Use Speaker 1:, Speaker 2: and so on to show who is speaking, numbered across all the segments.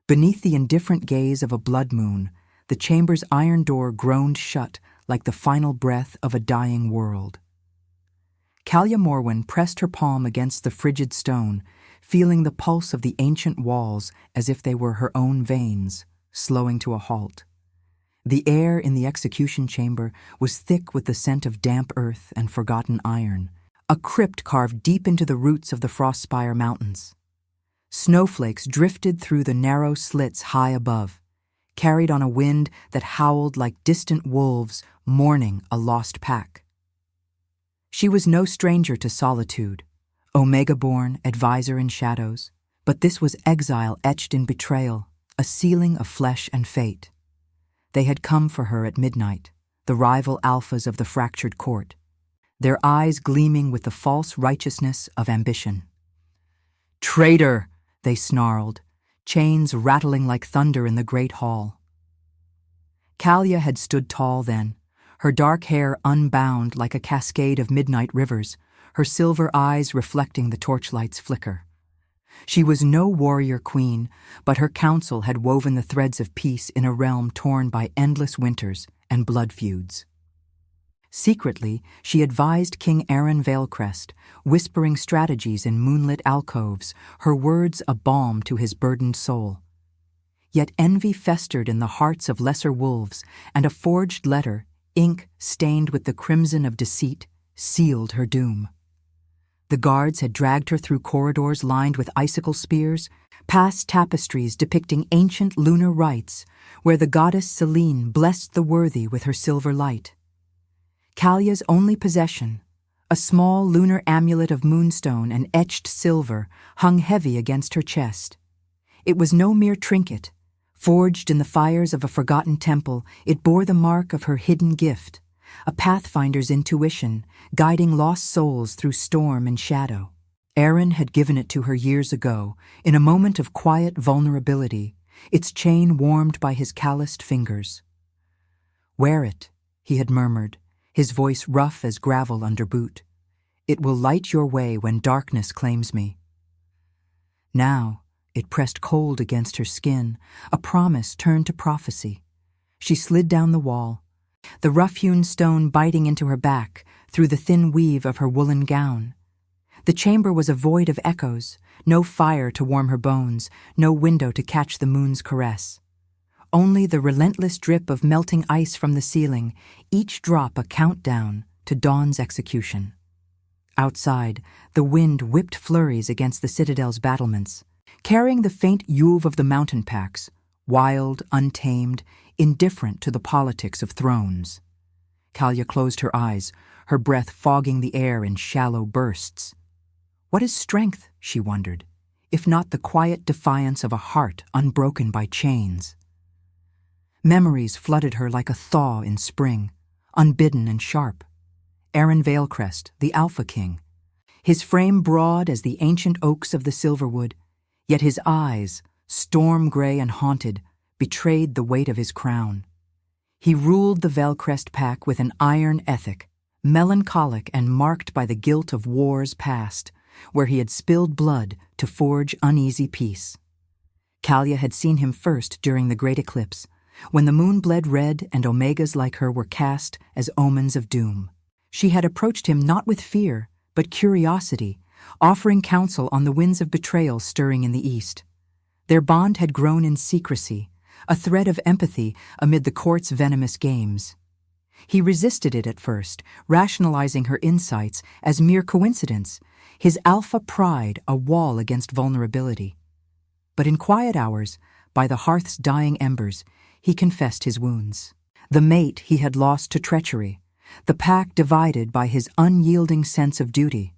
Speaker 1: Beneath the indifferent gaze of a blood moon, the chamber's iron door groaned shut like the final breath of a dying world. Callia Morwen pressed her palm against the frigid stone, feeling the pulse of the ancient walls as if they were her own veins, slowing to a halt. The air in the execution chamber was thick with the scent of damp earth and forgotten iron, a crypt carved deep into the roots of the Frostspire Mountains. Snowflakes drifted through the narrow slits high above, carried on a wind that howled like distant wolves mourning a lost pack. She was no stranger to solitude, Omega-born, advisor in shadows, but this was exile etched in betrayal, a sealing of flesh and fate. They had come for her at midnight, the rival alphas of the fractured court, their eyes gleaming with the false righteousness of ambition. "Traitor!" they snarled, chains rattling like thunder in the great hall. Callia had stood tall then, her dark hair unbound like a cascade of midnight rivers, her silver eyes reflecting the torchlight's flicker. She was no warrior queen, but her counsel had woven the threads of peace in a realm torn by endless winters and blood feuds. Secretly, she advised King Aaron Veilcrest, whispering strategies in moonlit alcoves, her words a balm to his burdened soul. Yet envy festered in the hearts of lesser wolves, and a forged letter, ink stained with the crimson of deceit, sealed her doom. The guards had dragged her through corridors lined with icicle spears, past tapestries depicting ancient lunar rites, where the goddess Selene blessed the worthy with her silver light. Callia's only possession, a small lunar amulet of moonstone and etched silver, hung heavy against her chest. It was no mere trinket. Forged in the fires of a forgotten temple, it bore the mark of her hidden gift, a pathfinder's intuition, guiding lost souls through storm and shadow. Aaron had given it to her years ago, in a moment of quiet vulnerability, its chain warmed by his calloused fingers. "Wear it," he had murmured, his voice rough as gravel under boot. "It will light your way when darkness claims me." Now, it pressed cold against her skin, a promise turned to prophecy. She slid down the wall, the rough-hewn stone biting into her back through the thin weave of her woolen gown. The chamber was a void of echoes, no fire to warm her bones, no window to catch the moon's caress. Only the relentless drip of melting ice from the ceiling, each drop a countdown to dawn's execution. Outside, the wind whipped flurries against the citadel's battlements, carrying the faint yuve of the mountain packs, wild, untamed, indifferent to the politics of thrones. Callia closed her eyes, her breath fogging the air in shallow bursts. What is strength, she wondered, if not the quiet defiance of a heart unbroken by chains? Memories flooded her like a thaw in spring, unbidden and sharp. Aaron Veilcrest, the Alpha King, his frame broad as the ancient oaks of the Silverwood, yet his eyes, storm-gray and haunted, betrayed the weight of his crown. He ruled the Veilcrest pack with an iron ethic, melancholic and marked by the guilt of wars past, where he had spilled blood to forge uneasy peace. Callia had seen him first during the Great Eclipse, when the moon bled red and Omegas like her were cast as omens of doom. She had approached him not with fear, but curiosity, offering counsel on the winds of betrayal stirring in the east. Their bond had grown in secrecy, a thread of empathy amid the court's venomous games. He resisted it at first, rationalizing her insights as mere coincidence, his alpha pride a wall against vulnerability. But in quiet hours, by the hearth's dying embers, he confessed his wounds. The mate he had lost to treachery, the pack divided by his unyielding sense of duty.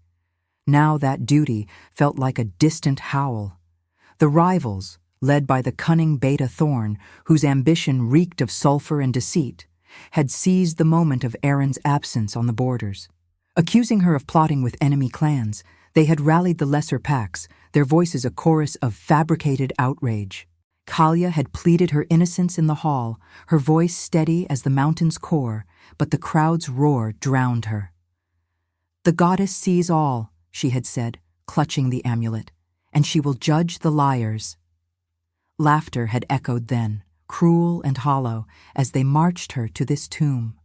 Speaker 1: Now that duty felt like a distant howl. The rivals, led by the cunning Beta Thorn, whose ambition reeked of sulfur and deceit, had seized the moment of Aaron's absence on the borders. Accusing her of plotting with enemy clans, they had rallied the lesser packs, their voices a chorus of fabricated outrage. Callia had pleaded her innocence in the hall, her voice steady as the mountain's core, but the crowd's roar drowned her. "The goddess sees all," she had said, clutching the amulet, "and she will judge the liars." Laughter had echoed then, cruel and hollow, as they marched her to this tomb.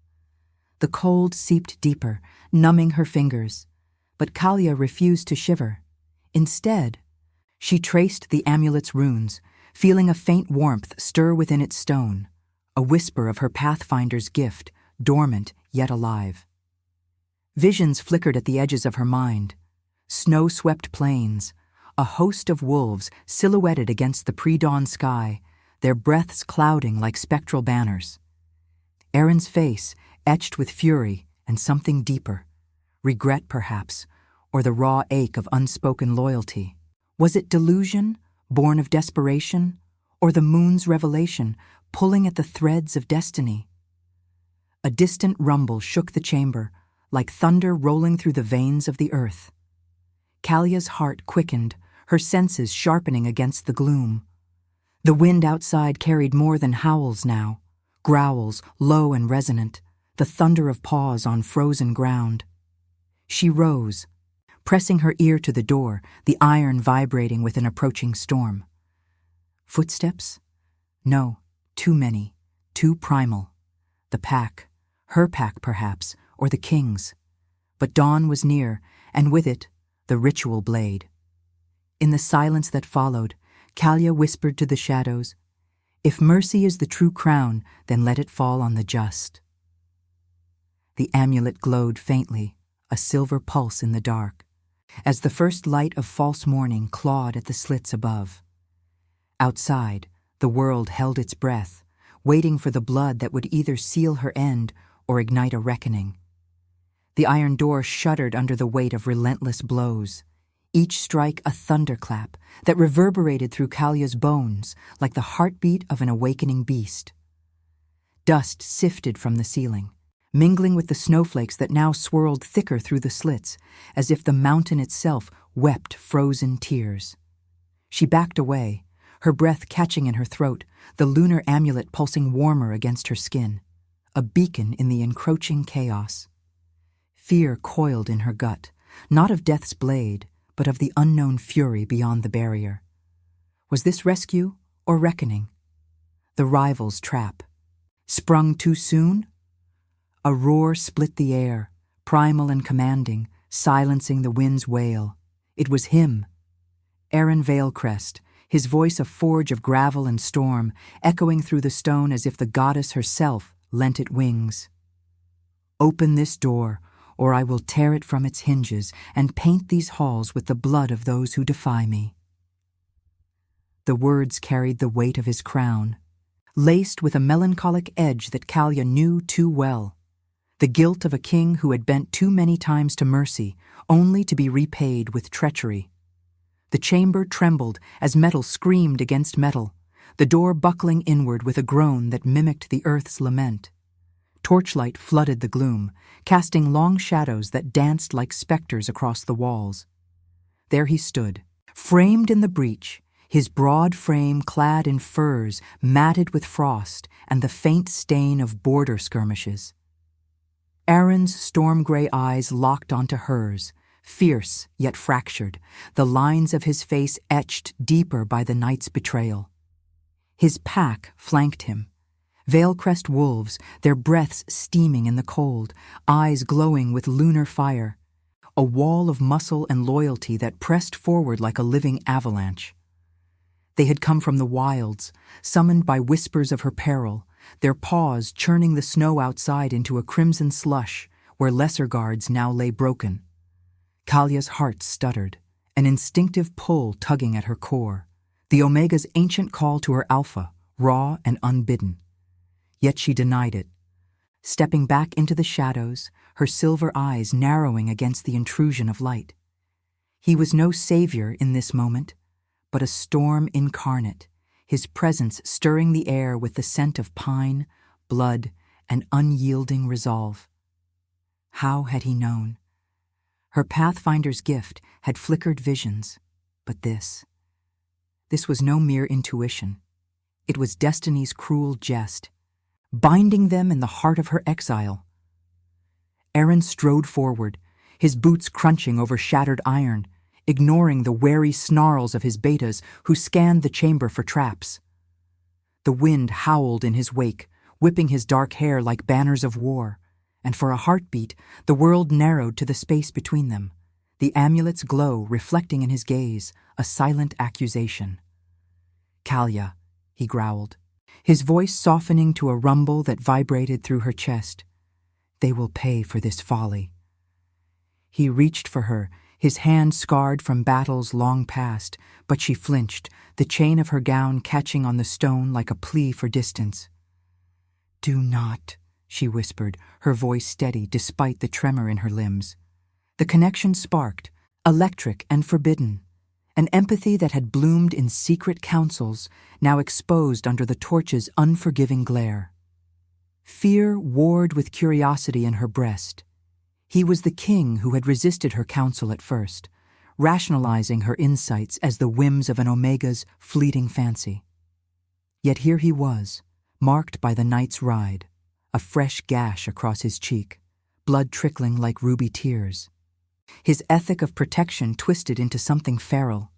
Speaker 1: The cold seeped deeper, numbing her fingers, but Kalia refused to shiver. Instead, she traced the amulet's runes, feeling a faint warmth stir within its stone, a whisper of her Pathfinder's gift, dormant yet alive. Visions flickered at the edges of her mind. Snow-swept plains, a host of wolves silhouetted against the pre-dawn sky, their breaths clouding like spectral banners. Erin's face, etched with fury and something deeper, regret perhaps, or the raw ache of unspoken loyalty. Was it delusion, born of desperation, or the moon's revelation, pulling at the threads of destiny? A distant rumble shook the chamber, like thunder rolling through the veins of the earth. Kalia's heart quickened, her senses sharpening against the gloom. The wind outside carried more than howls now, growls low and resonant, the thunder of paws on frozen ground. She rose, pressing her ear to the door, the iron vibrating with an approaching storm. Footsteps? No, too many, too primal. The pack, her pack perhaps, or the king's. But dawn was near, and with it, the ritual blade. In the silence that followed, Kalia whispered to the shadows, "If mercy is the true crown, then let it fall on the just." The amulet glowed faintly, a silver pulse in the dark, as the first light of false morning clawed at the slits above. Outside, the world held its breath, waiting for the blood that would either seal her end or ignite a reckoning. The iron door shuddered under the weight of relentless blows, each strike a thunderclap that reverberated through Kalia's bones like the heartbeat of an awakening beast. Dust sifted from the ceiling, mingling with the snowflakes that now swirled thicker through the slits, as if the mountain itself wept frozen tears. She backed away, her breath catching in her throat, the lunar amulet pulsing warmer against her skin, a beacon in the encroaching chaos. Fear coiled in her gut, not of death's blade, but of the unknown fury beyond the barrier. Was this rescue or reckoning? The rival's trap. Sprung too soon? A roar split the air, primal and commanding, silencing the wind's wail. It was him, Erin Veilcrest, his voice a forge of gravel and storm, echoing through the stone as if the goddess herself lent it wings. "Open this door, or I will tear it from its hinges and paint these halls with the blood of those who defy me." The words carried the weight of his crown, laced with a melancholic edge that Kalia knew too well. The guilt of a king who had bent too many times to mercy, only to be repaid with treachery. The chamber trembled as metal screamed against metal, the door buckling inward with a groan that mimicked the earth's lament. Torchlight flooded the gloom, casting long shadows that danced like specters across the walls. There he stood, framed in the breach, his broad frame clad in furs matted with frost and the faint stain of border skirmishes. Erin's storm-gray eyes locked onto hers, fierce yet fractured, the lines of his face etched deeper by the night's betrayal. His pack flanked him, Veilcrest wolves, their breaths steaming in the cold, eyes glowing with lunar fire, a wall of muscle and loyalty that pressed forward like a living avalanche. They had come from the wilds, summoned by whispers of her peril, their paws churning the snow outside into a crimson slush where lesser guards now lay broken. Kalia's heart stuttered, an instinctive pull tugging at her core, the Omega's ancient call to her alpha, raw and unbidden. Yet she denied it, stepping back into the shadows, her silver eyes narrowing against the intrusion of light. He was no savior in this moment, but a storm incarnate, his presence stirring the air with the scent of pine, blood, and unyielding resolve. How had he known? Her Pathfinder's gift had flickered visions, but this was no mere intuition. It was destiny's cruel jest, binding them in the heart of her exile. Erin strode forward, his boots crunching over shattered iron, ignoring the wary snarls of his betas who scanned the chamber for traps. The wind howled in his wake, whipping his dark hair like banners of war, and for a heartbeat the world narrowed to the space between them, the amulet's glow reflecting in his gaze, a silent accusation. "Kalya," he growled, his voice softening to a rumble that vibrated through her chest. "They will pay for this folly." He reached for her, his hand scarred from battles long past, but she flinched, the chain of her gown catching on the stone like a plea for distance. "Do not," she whispered, her voice steady despite the tremor in her limbs. The connection sparked, electric and forbidden, an empathy that had bloomed in secret councils, now exposed under the torch's unforgiving glare. Fear warred with curiosity in her breast. He was the king who had resisted her counsel at first, rationalizing her insights as the whims of an Omega's fleeting fancy. Yet here he was, marked by the night's ride, a fresh gash across his cheek, blood trickling like ruby tears. His ethic of protection twisted into something feral.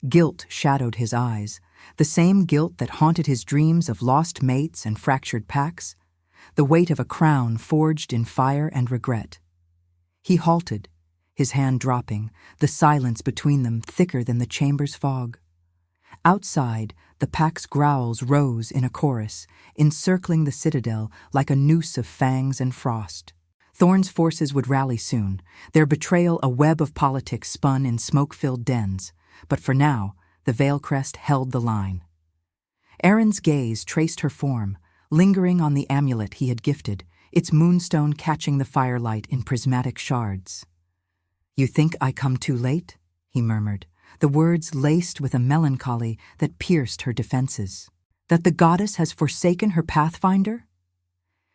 Speaker 1: Guilt shadowed his eyes, the same guilt that haunted his dreams of lost mates and fractured packs, the weight of a crown forged in fire and regret. He halted, his hand dropping, the silence between them thicker than the chamber's fog. Outside, the pack's growls rose in a chorus, encircling the citadel like a noose of fangs and frost. Thorn's forces would rally soon, their betrayal a web of politics spun in smoke-filled dens, but for now, the Veilcrest held the line. Aaron's gaze traced her form, lingering on the amulet he had gifted, its moonstone catching the firelight in prismatic shards. "You think I come too late?" he murmured, the words laced with a melancholy that pierced her defenses. "That the goddess has forsaken her pathfinder?"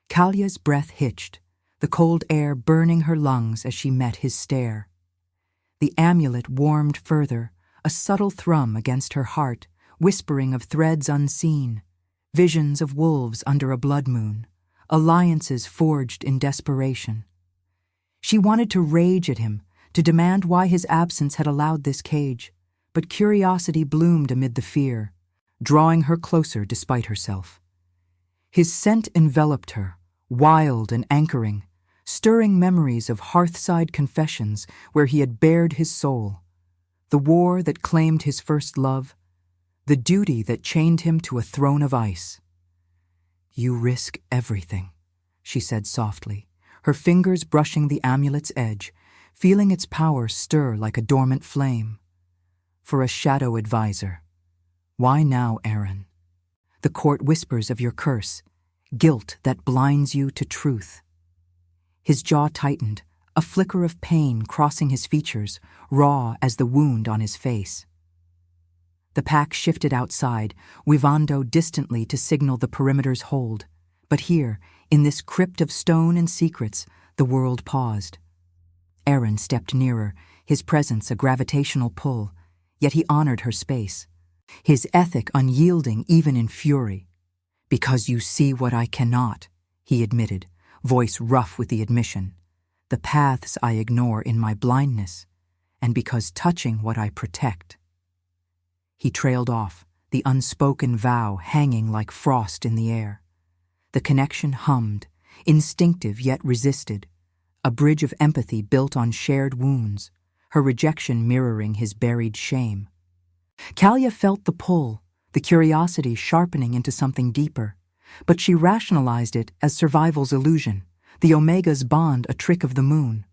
Speaker 1: Kalya's breath hitched, the cold air burning her lungs as she met his stare. The amulet warmed further, a subtle thrum against her heart, whispering of threads unseen, visions of wolves under a blood moon, alliances forged in desperation. She wanted to rage at him, to demand why his absence had allowed this cage, but curiosity bloomed amid the fear, drawing her closer despite herself. His scent enveloped her, wild and anchoring, stirring memories of hearthside confessions where he had bared his soul, the war that claimed his first love, the duty that chained him to a throne of ice. "You risk everything," she said softly, her fingers brushing the amulet's edge, feeling its power stir like a dormant flame. "For a shadow advisor. Why now, Aaron? The court whispers of your curse, guilt that blinds you to truth." His jaw tightened, a flicker of pain crossing his features, raw as the wound on his face. The pack shifted outside, wivando distantly to signal the perimeter's hold. But here, in this crypt of stone and secrets, the world paused. Aaron stepped nearer, his presence a gravitational pull, yet he honored her space, his ethic unyielding even in fury. "Because you see what I cannot," he admitted, voice rough with the admission. "The paths I ignore in my blindness, and because touching what I protect." He trailed off, the unspoken vow hanging like frost in the air. The connection hummed, instinctive yet resisted, a bridge of empathy built on shared wounds, her rejection mirroring his buried shame. Kalya felt the pull, the curiosity sharpening into something deeper, but she rationalized it as survival's illusion, the Omega's bond a trick of the moon.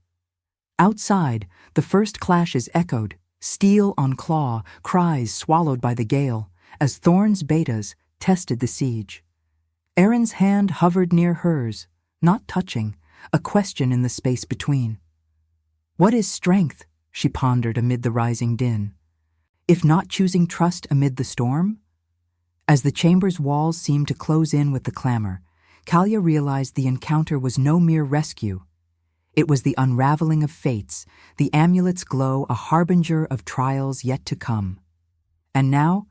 Speaker 1: Outside, the first clashes echoed, steel on claw, cries swallowed by the gale, as Thorn's betas tested the siege. Aaron's hand hovered near hers, not touching, a question in the space between. "What is strength?" she pondered amid the rising din. "If not choosing trust amid the storm?" As the chamber's walls seemed to close in with the clamor, Kalya realized the encounter was no mere rescue. It was the unraveling of fates, the amulet's glow a harbinger of trials yet to come. And now,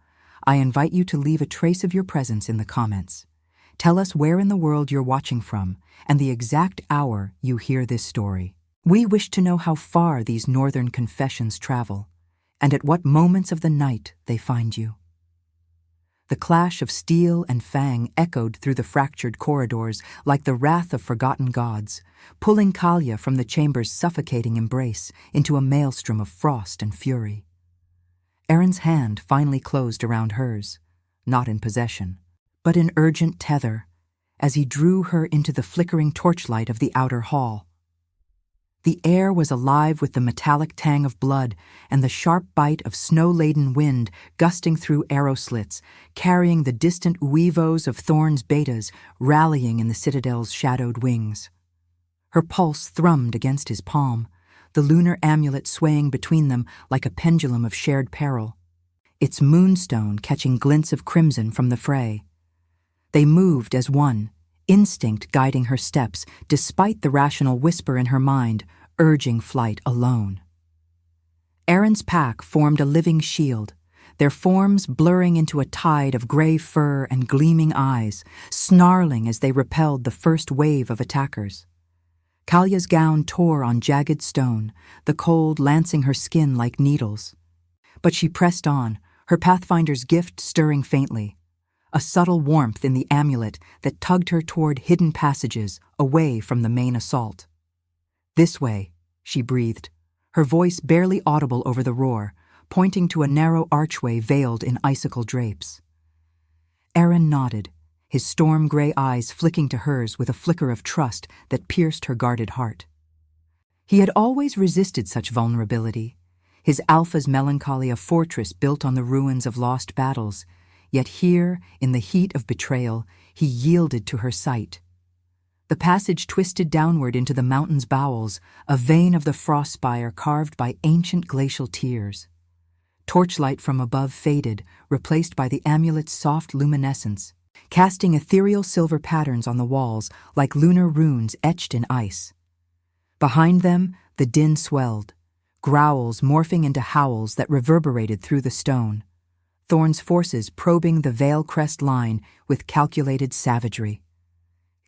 Speaker 1: I invite you to leave a trace of your presence in the comments. Tell us where in the world you're watching from and the exact hour you hear this story. We wish to know how far these northern confessions travel, and at what moments of the night they find you. The clash of steel and fang echoed through the fractured corridors like the wrath of forgotten gods, pulling Kalya from the chamber's suffocating embrace into a maelstrom of frost and fury. Erin's hand finally closed around hers, not in possession, but in urgent tether, as he drew her into the flickering torchlight of the outer hall. The air was alive with the metallic tang of blood and the sharp bite of snow-laden wind gusting through arrow slits, carrying the distant uivos of Thorn's betas rallying in the citadel's shadowed wings. Her pulse thrummed against his palm, the lunar amulet swaying between them like a pendulum of shared peril, its moonstone catching glints of crimson from the fray. They moved as one, instinct guiding her steps despite the rational whisper in her mind, urging flight alone. Erin's pack formed a living shield, their forms blurring into a tide of gray fur and gleaming eyes, snarling as they repelled the first wave of attackers. Kalya's gown tore on jagged stone, the cold lancing her skin like needles. But she pressed on, her Pathfinder's gift stirring faintly, a subtle warmth in the amulet that tugged her toward hidden passages away from the main assault. "This way," she breathed, her voice barely audible over the roar, pointing to a narrow archway veiled in icicle drapes. Erin nodded, his storm-gray eyes flicking to hers with a flicker of trust that pierced her guarded heart. He had always resisted such vulnerability, his alpha's melancholy a fortress built on the ruins of lost battles, yet here, in the heat of betrayal, he yielded to her sight. The passage twisted downward into the mountain's bowels, a vein of the frost spire carved by ancient glacial tears. Torchlight from above faded, replaced by the amulet's soft luminescence, casting ethereal silver patterns on the walls like lunar runes etched in ice. Behind them, the din swelled, growls morphing into howls that reverberated through the stone, Thorn's forces probing the Vale Crest line with calculated savagery.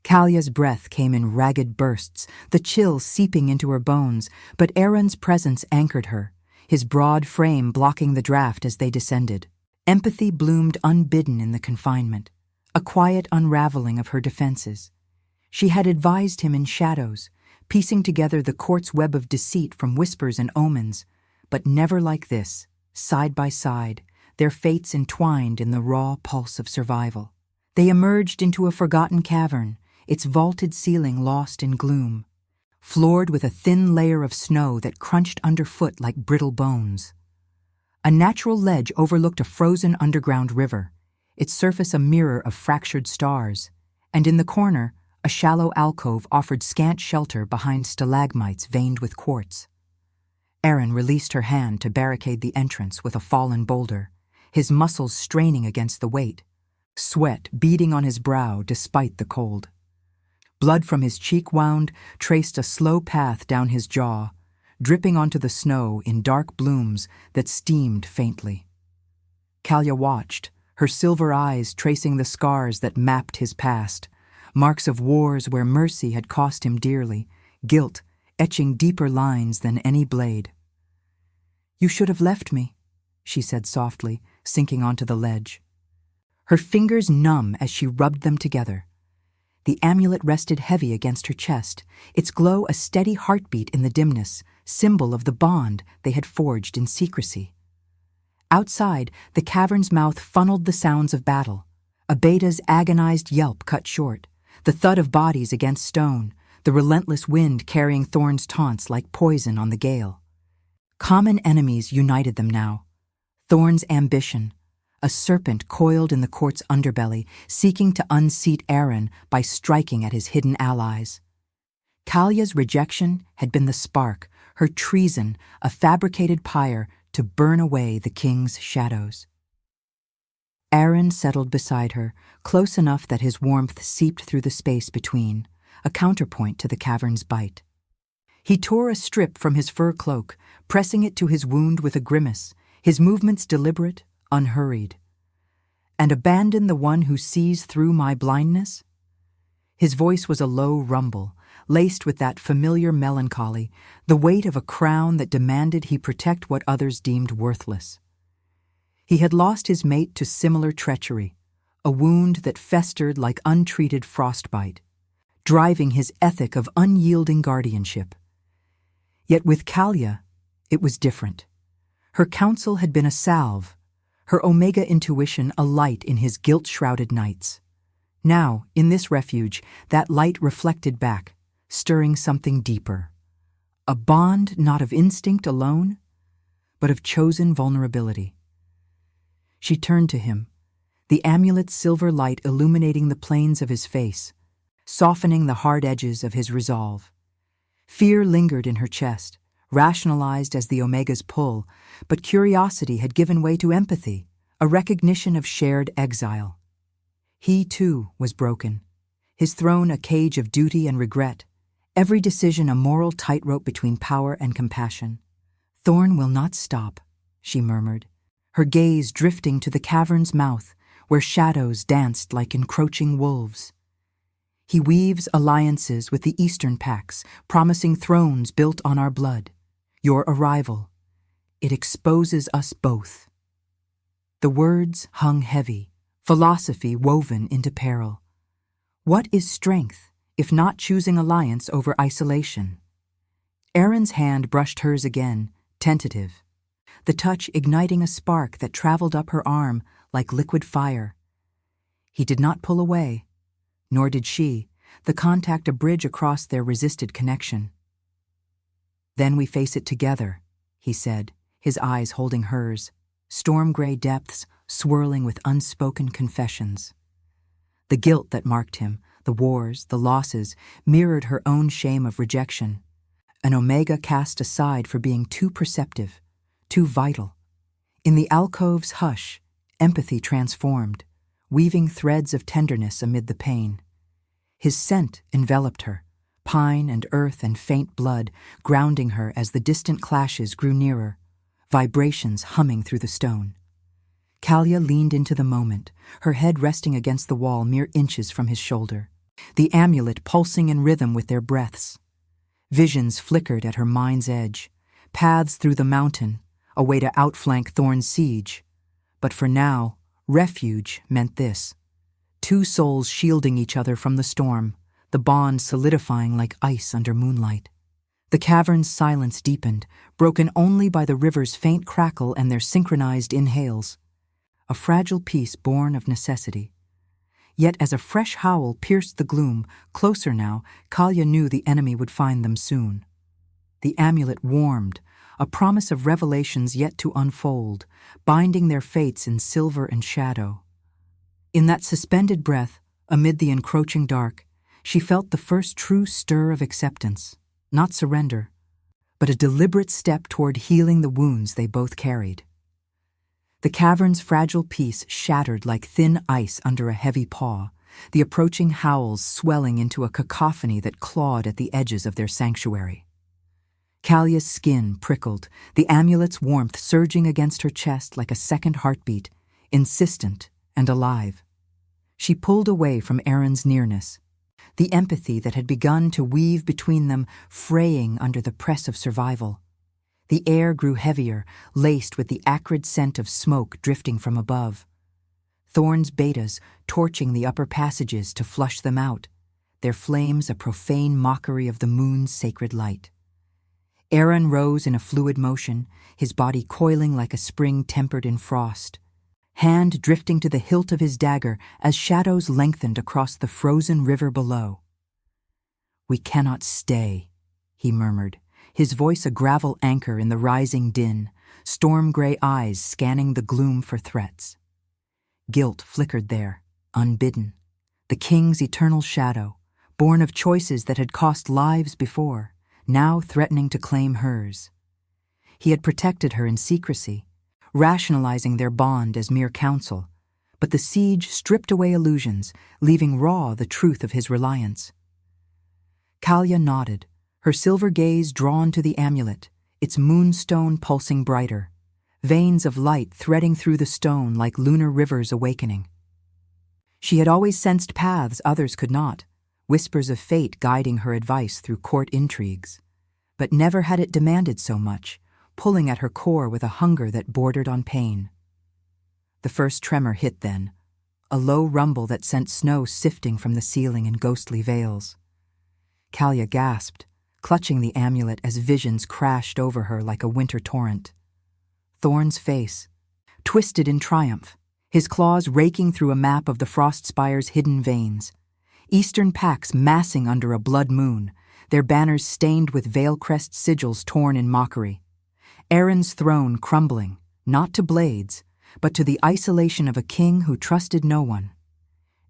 Speaker 1: Kalya's breath came in ragged bursts, the chill seeping into her bones, but Erin's presence anchored her, his broad frame blocking the draft as they descended. Empathy bloomed unbidden in the confinement, a quiet unraveling of her defenses. She had advised him in shadows, piecing together the court's web of deceit from whispers and omens, but never like this, side by side, their fates entwined in the raw pulse of survival. They emerged into a forgotten cavern, its vaulted ceiling lost in gloom, floored with a thin layer of snow that crunched underfoot like brittle bones. A natural ledge overlooked a frozen underground river, its surface a mirror of fractured stars, and in the corner, a shallow alcove offered scant shelter behind stalagmites veined with quartz. Erin released her hand to barricade the entrance with a fallen boulder, his muscles straining against the weight, sweat beading on his brow despite the cold. Blood from his cheek wound traced a slow path down his jaw, dripping onto the snow in dark blooms that steamed faintly. Kalya watched, her silver eyes tracing the scars that mapped his past, marks of wars where mercy had cost him dearly, guilt etching deeper lines than any blade. "You should have left me," she said softly, sinking onto the ledge. Her fingers numb as she rubbed them together. The amulet rested heavy against her chest, its glow a steady heartbeat in the dimness, symbol of the bond they had forged in secrecy. Outside, the cavern's mouth funneled the sounds of battle, a beta's agonized yelp cut short, the thud of bodies against stone, the relentless wind carrying Thorn's taunts like poison on the gale. Common enemies united them now. Thorn's ambition, a serpent coiled in the court's underbelly, seeking to unseat Erin by striking at his hidden allies. Kalya's rejection had been the spark, her treason, a fabricated pyre to burn away the king's shadows. Erin settled beside her, close enough that his warmth seeped through the space between, a counterpoint to the cavern's bite. He tore a strip from his fur cloak, pressing it to his wound with a grimace, his movements deliberate, unhurried. "And abandon the one who sees through my blindness?" His voice was a low rumble, laced with that familiar melancholy, the weight of a crown that demanded he protect what others deemed worthless. He had lost his mate to similar treachery, a wound that festered like untreated frostbite, driving his ethic of unyielding guardianship. Yet with Callia, it was different. Her counsel had been a salve, her Omega intuition a light in his guilt-shrouded nights. Now, in this refuge, that light reflected back, stirring something deeper. A bond not of instinct alone, but of chosen vulnerability. She turned to him, the amulet's silver light illuminating the planes of his face, softening the hard edges of his resolve. Fear lingered in her chest, rationalized as the Omega's pull, but curiosity had given way to empathy, a recognition of shared exile. He, too, was broken, his throne a cage of duty and regret, every decision a moral tightrope between power and compassion. "Thorn will not stop," she murmured, her gaze drifting to the cavern's mouth, where shadows danced like encroaching wolves. "He weaves alliances with the eastern pacts, promising thrones built on our blood. Your arrival, it exposes us both." The words hung heavy, philosophy woven into peril. What is strength, if not choosing alliance over isolation? Erin's hand brushed hers again, tentative, the touch igniting a spark that traveled up her arm like liquid fire. He did not pull away, nor did she, the contact a bridge across their resisted connection. "Then we face it together," he said, his eyes holding hers, storm-gray depths swirling with unspoken confessions. The guilt that marked him, the wars, the losses, mirrored her own shame of rejection, an Omega cast aside for being too perceptive, too vital. In the alcove's hush, empathy transformed, weaving threads of tenderness amid the pain. His scent enveloped her, pine and earth and faint blood, grounding her as the distant clashes grew nearer, vibrations humming through the stone. Callia leaned into the moment, her head resting against the wall mere inches from his shoulder, the amulet pulsing in rhythm with their breaths. Visions flickered at her mind's edge, paths through the mountain, a way to outflank Thorn's siege. But for now, refuge meant this: two souls shielding each other from the storm, the bond solidifying like ice under moonlight. The cavern's silence deepened, broken only by the river's faint crackle and their synchronized inhales. A fragile peace born of necessity. Yet as a fresh howl pierced the gloom, closer now, Callia knew the enemy would find them soon. The amulet warmed, a promise of revelations yet to unfold, binding their fates in silver and shadow. In that suspended breath, amid the encroaching dark, she felt the first true stir of acceptance, not surrender, but a deliberate step toward healing the wounds they both carried. The cavern's fragile peace shattered like thin ice under a heavy paw, the approaching howls swelling into a cacophony that clawed at the edges of their sanctuary. Callia's skin prickled, the amulet's warmth surging against her chest like a second heartbeat, insistent and alive. She pulled away from Erin's nearness, the empathy that had begun to weave between them fraying under the press of survival. The air grew heavier, laced with the acrid scent of smoke drifting from above. Thorn's betas torching the upper passages to flush them out, their flames a profane mockery of the moon's sacred light. Erin rose in a fluid motion, his body coiling like a spring tempered in frost, hand drifting to the hilt of his dagger as shadows lengthened across the frozen river below. "We cannot stay," he murmured, his voice a gravel anchor in the rising din, storm-gray eyes scanning the gloom for threats. Guilt flickered there, unbidden, the king's eternal shadow, born of choices that had cost lives before, now threatening to claim hers. He had protected her in secrecy, rationalizing their bond as mere counsel, but the siege stripped away illusions, leaving raw the truth of his reliance. Callia nodded, her silver gaze drawn to the amulet, its moonstone pulsing brighter, veins of light threading through the stone like lunar rivers awakening. She had always sensed paths others could not, whispers of fate guiding her advice through court intrigues, but never had it demanded so much, pulling at her core with a hunger that bordered on pain. The first tremor hit then, a low rumble that sent snow sifting from the ceiling in ghostly veils. Kalia gasped, clutching the amulet as visions crashed over her like a winter torrent. Thorn's face, twisted in triumph, his claws raking through a map of the Frostspire's hidden veins. Eastern packs massing under a blood moon, their banners stained with Veilcrest sigils torn in mockery. Erin's throne crumbling, not to blades, but to the isolation of a king who trusted no one.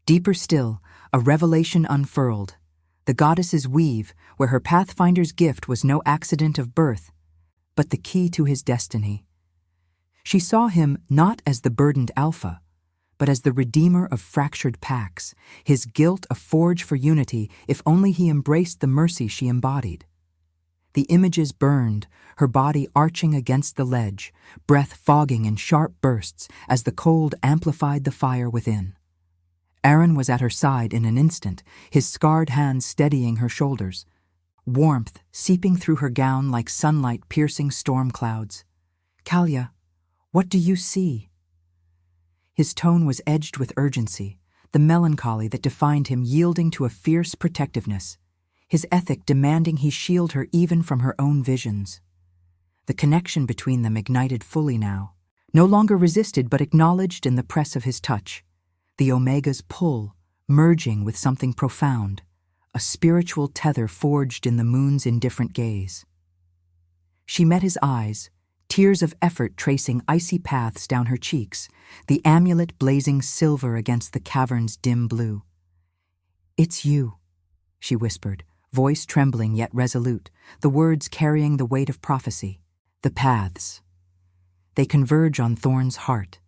Speaker 1: Deeper still, a revelation unfurled. The goddess's weave, where her Pathfinder's gift was no accident of birth, but the key to his destiny. She saw him not as the burdened alpha, but as the redeemer of fractured packs, his guilt a forge for unity if only he embraced the mercy she embodied. The images burned, her body arching against the ledge, breath fogging in sharp bursts as the cold amplified the fire within. Erin was at her side in an instant, his scarred hands steadying her shoulders, warmth seeping through her gown like sunlight piercing storm clouds. "Kalia, what do you see?" His tone was edged with urgency, the melancholy that defined him yielding to a fierce protectiveness, his ethic demanding he shield her even from her own visions. The connection between them ignited fully now, no longer resisted but acknowledged in the press of his touch, the Omega's pull, merging with something profound, a spiritual tether forged in the moon's indifferent gaze. She met his eyes, tears of effort tracing icy paths down her cheeks, the amulet blazing silver against the cavern's dim blue. "It's you," she whispered, voice trembling yet resolute, the words carrying the weight of prophecy. "The paths. They converge on Thorn's heart.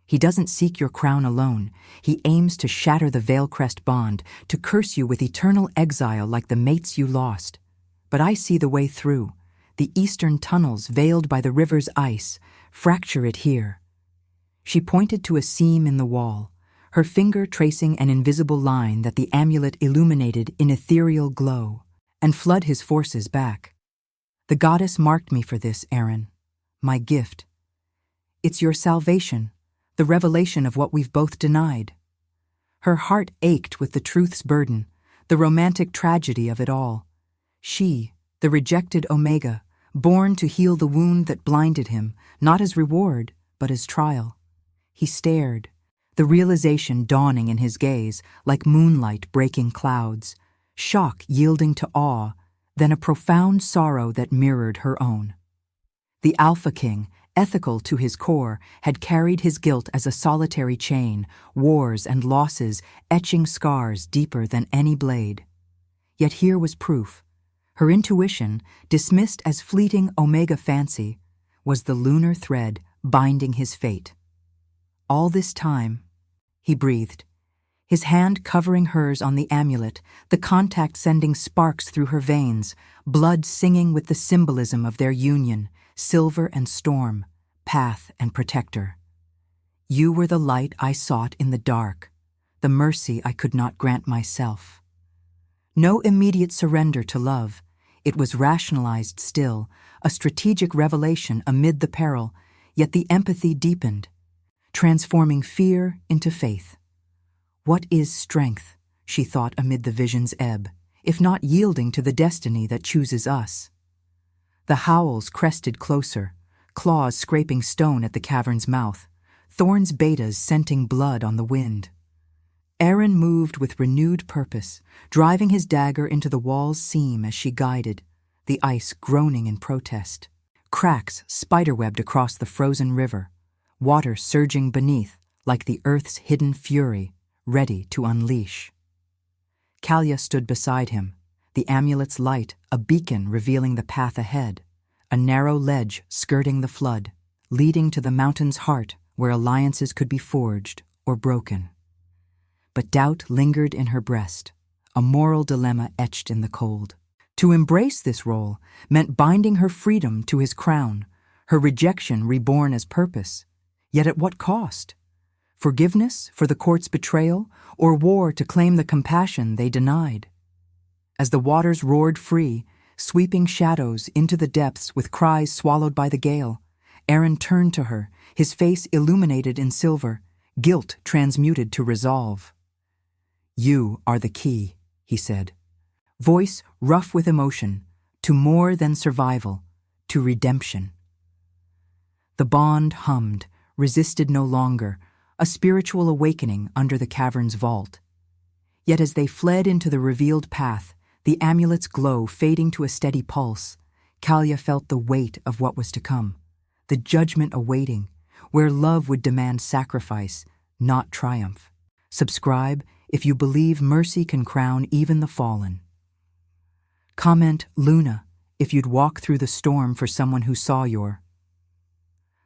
Speaker 1: He doesn't seek your crown alone. He aims to shatter the Veilcrest bond, to curse you with eternal exile like the mates you lost. But I see the way through. The eastern tunnels veiled by the river's ice, fracture it here." She pointed to a seam in the wall, her finger tracing an invisible line that the amulet illuminated in ethereal glow, and flood his forces back. "The goddess marked me for this, Erin. My gift. It's your salvation, the revelation of what we've both denied." Her heart ached with the truth's burden, the romantic tragedy of it all. She, the rejected Omega, born to heal the wound that blinded him, not as reward, but as trial. He stared, the realization dawning in his gaze like moonlight breaking clouds, shock yielding to awe, then a profound sorrow that mirrored her own. The Alpha King, ethical to his core, had carried his guilt as a solitary chain, wars and losses etching scars deeper than any blade. Yet here was proof. Her intuition, dismissed as fleeting Omega fancy, was the lunar thread binding his fate. "All this time," he breathed, his hand covering hers on the amulet, the contact sending sparks through her veins, blood singing with the symbolism of their union, silver and storm, path and protector. "You were the light I sought in the dark, the mercy I could not grant myself." No immediate surrender to love. It was rationalized still, a strategic revelation amid the peril, yet the empathy deepened, transforming fear into faith. What is strength, she thought amid the vision's ebb, if not yielding to the destiny that chooses us? The howls crested closer, claws scraping stone at the cavern's mouth, Thorn's betas scenting blood on the wind. Erin moved with renewed purpose, driving his dagger into the wall's seam as she guided, the ice groaning in protest. Cracks spiderwebbed across the frozen river, water surging beneath like the earth's hidden fury, ready to unleash. Kalia stood beside him, the amulet's light a beacon revealing the path ahead, a narrow ledge skirting the flood, leading to the mountain's heart where alliances could be forged or broken. But doubt lingered in her breast, a moral dilemma etched in the cold. To embrace this role meant binding her freedom to his crown, her rejection reborn as purpose. Yet at what cost? Forgiveness for the court's betrayal, or war to claim the compassion they denied? As the waters roared free, sweeping shadows into the depths with cries swallowed by the gale, Aaron turned to her, his face illuminated in silver, guilt transmuted to resolve. "You are the key," he said. Voice rough with emotion, to more than survival, to redemption. The bond hummed, resisted no longer, a spiritual awakening under the cavern's vault. Yet as they fled into the revealed path, the amulet's glow fading to a steady pulse, Kalia felt the weight of what was to come, the judgment awaiting, where love would demand sacrifice, not triumph. Subscribe if you believe mercy can crown even the fallen. Comment Luna if you'd walk through the storm for someone who saw your.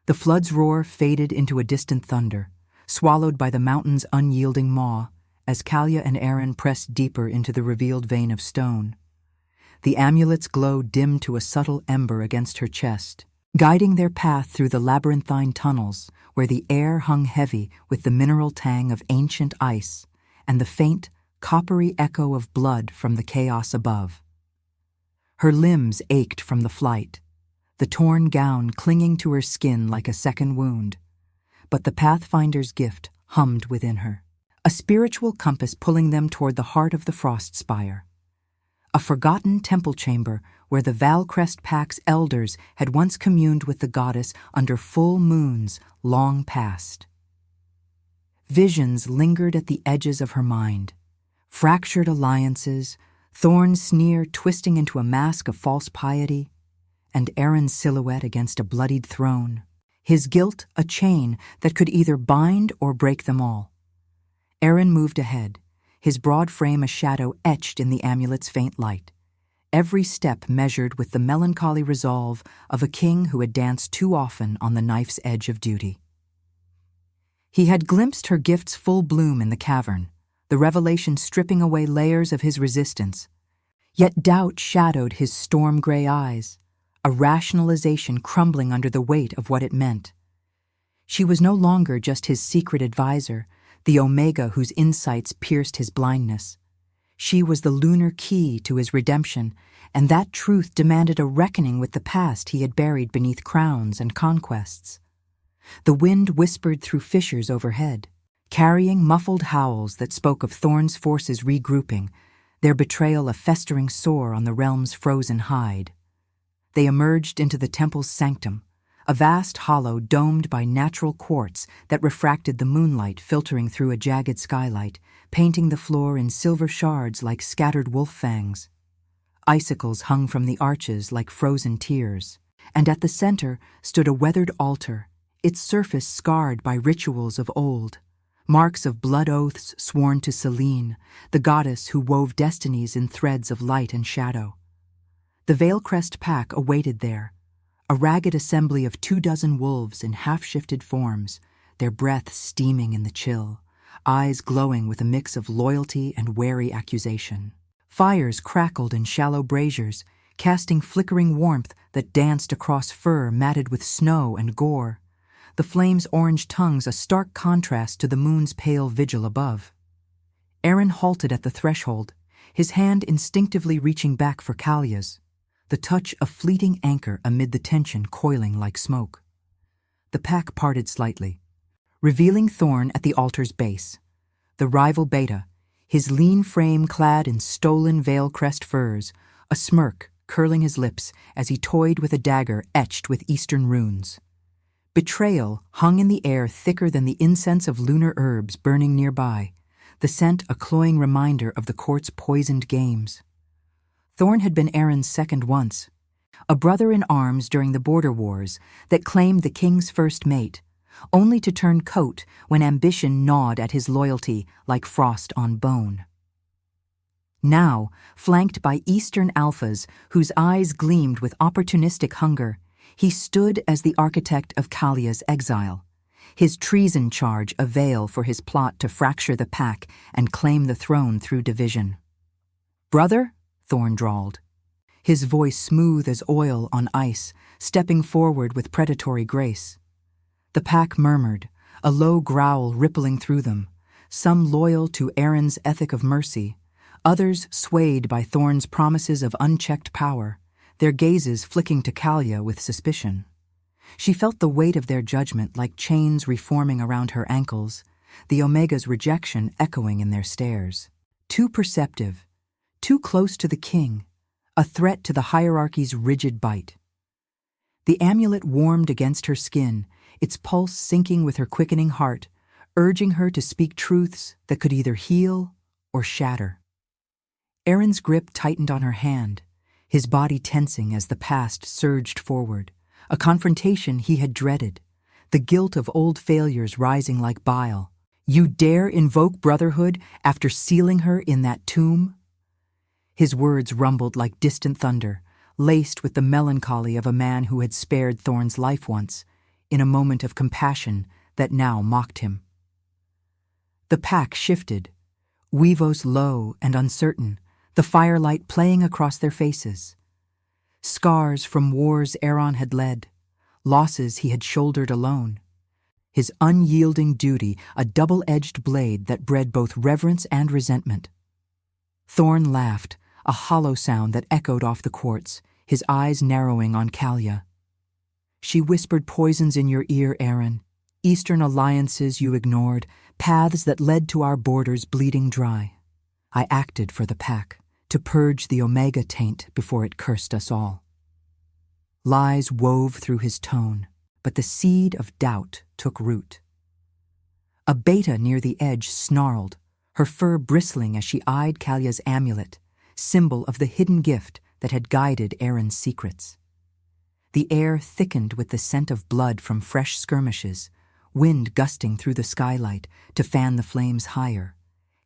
Speaker 1: The flood's roar faded into a distant thunder, swallowed by the mountain's unyielding maw, as Kalia and Aaron pressed deeper into the revealed vein of stone. The amulet's glow dimmed to a subtle ember against her chest, guiding their path through the labyrinthine tunnels where the air hung heavy with the mineral tang of ancient ice and the faint, coppery echo of blood from the chaos above. Her limbs ached from the flight, the torn gown clinging to her skin like a second wound, but the Pathfinder's gift hummed within her, a spiritual compass pulling them toward the heart of the Frost Spire, a forgotten temple chamber where the Valcrest Pack's elders had once communed with the goddess under full moons long past. Visions lingered at the edges of her mind, fractured alliances, Thorn's sneer twisting into a mask of false piety, and Aaron's silhouette against a bloodied throne, his guilt a chain that could either bind or break them all. Aaron moved ahead, his broad frame a shadow etched in the amulet's faint light, every step measured with the melancholy resolve of a king who had danced too often on the knife's edge of duty. He had glimpsed her gift's full bloom in the cavern, the revelation stripping away layers of his resistance. Yet doubt shadowed his storm-gray eyes, a rationalization crumbling under the weight of what it meant. She was no longer just his secret advisor, the Omega whose insights pierced his blindness. She was the lunar key to his redemption, and that truth demanded a reckoning with the past he had buried beneath crowns and conquests. The wind whispered through fissures overhead, carrying muffled howls that spoke of Thorn's forces regrouping, their betrayal a festering sore on the realm's frozen hide. They emerged into the temple's sanctum, a vast hollow domed by natural quartz that refracted the moonlight filtering through a jagged skylight, painting the floor in silver shards like scattered wolf fangs. Icicles hung from the arches like frozen tears, and at the center stood a weathered altar, its surface scarred by rituals of old. Marks of blood oaths sworn to Selene, the goddess who wove destinies in threads of light and shadow. The Valcrest Pack awaited there, a ragged assembly of 24 wolves in half-shifted forms, their breath steaming in the chill, eyes glowing with a mix of loyalty and wary accusation. Fires crackled in shallow braziers, casting flickering warmth that danced across fur matted with snow and gore, the flames' orange tongues a stark contrast to the moon's pale vigil above. Aaron halted at the threshold, his hand instinctively reaching back for Kalia's, the touch a fleeting anchor amid the tension coiling like smoke. The pack parted slightly, revealing Thorn at the altar's base, the rival Beta, his lean frame clad in stolen Valcrest furs, a smirk curling his lips as he toyed with a dagger etched with eastern runes. Betrayal hung in the air thicker than the incense of lunar herbs burning nearby, the scent a cloying reminder of the court's poisoned games. Thorn had been Aaron's second once, a brother in arms during the border wars that claimed the king's first mate, only to turn coat when ambition gnawed at his loyalty like frost on bone. Now, flanked by Eastern alphas whose eyes gleamed with opportunistic hunger, he stood as the architect of Kalia's exile, his treason charge a veil for his plot to fracture the pack and claim the throne through division. "Brother?" Thorn drawled, his voice smooth as oil on ice, stepping forward with predatory grace. The pack murmured, a low growl rippling through them, some loyal to Aaron's ethic of mercy, others swayed by Thorn's promises of unchecked power, their gazes flicking to Kalia with suspicion. She felt the weight of their judgment like chains reforming around her ankles, the Omega's rejection echoing in their stares. Too perceptive, too close to the king, a threat to the hierarchy's rigid bite. The amulet warmed against her skin, its pulse syncing with her quickening heart, urging her to speak truths that could either heal or shatter. Aaron's grip tightened on her hand, his body tensing as the past surged forward, a confrontation he had dreaded, the guilt of old failures rising like bile. You dare invoke brotherhood after sealing her in that tomb? His words rumbled like distant thunder, laced with the melancholy of a man who had spared Thorn's life once, in a moment of compassion that now mocked him. The pack shifted, Weavos low and uncertain, the firelight playing across their faces. Scars from wars Aaron had led, losses he had shouldered alone. His unyielding duty a double-edged blade that bred both reverence and resentment. Thorn laughed, a hollow sound that echoed off the quartz, his eyes narrowing on Kalia. She whispered poisons in your ear, Aaron, Eastern alliances you ignored, paths that led to our borders bleeding dry. I acted for the pack, to purge the Omega taint before it cursed us all. Lies wove through his tone, but the seed of doubt took root. A beta near the edge snarled, her fur bristling as she eyed Kalia's amulet, symbol of the hidden gift that had guided Aaron's secrets. The air thickened with the scent of blood from fresh skirmishes, wind gusting through the skylight to fan the flames higher,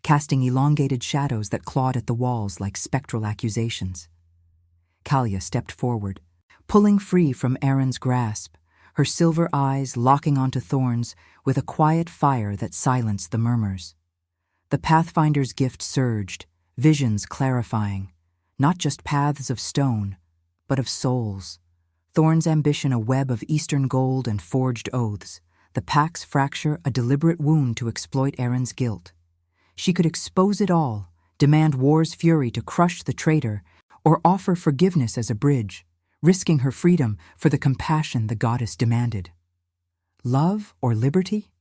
Speaker 1: casting elongated shadows that clawed at the walls like spectral accusations. Kalia stepped forward, pulling free from Aaron's grasp, her silver eyes locking onto Thorn's with a quiet fire that silenced the murmurs. The Pathfinder's gift surged, visions clarifying, not just paths of stone, but of souls. Thorn's ambition a web of Eastern gold and forged oaths, the pack's fracture a deliberate wound to exploit Aaron's guilt. She could expose it all, demand war's fury to crush the traitor, or offer forgiveness as a bridge, risking her freedom for the compassion the goddess demanded. Love or liberty?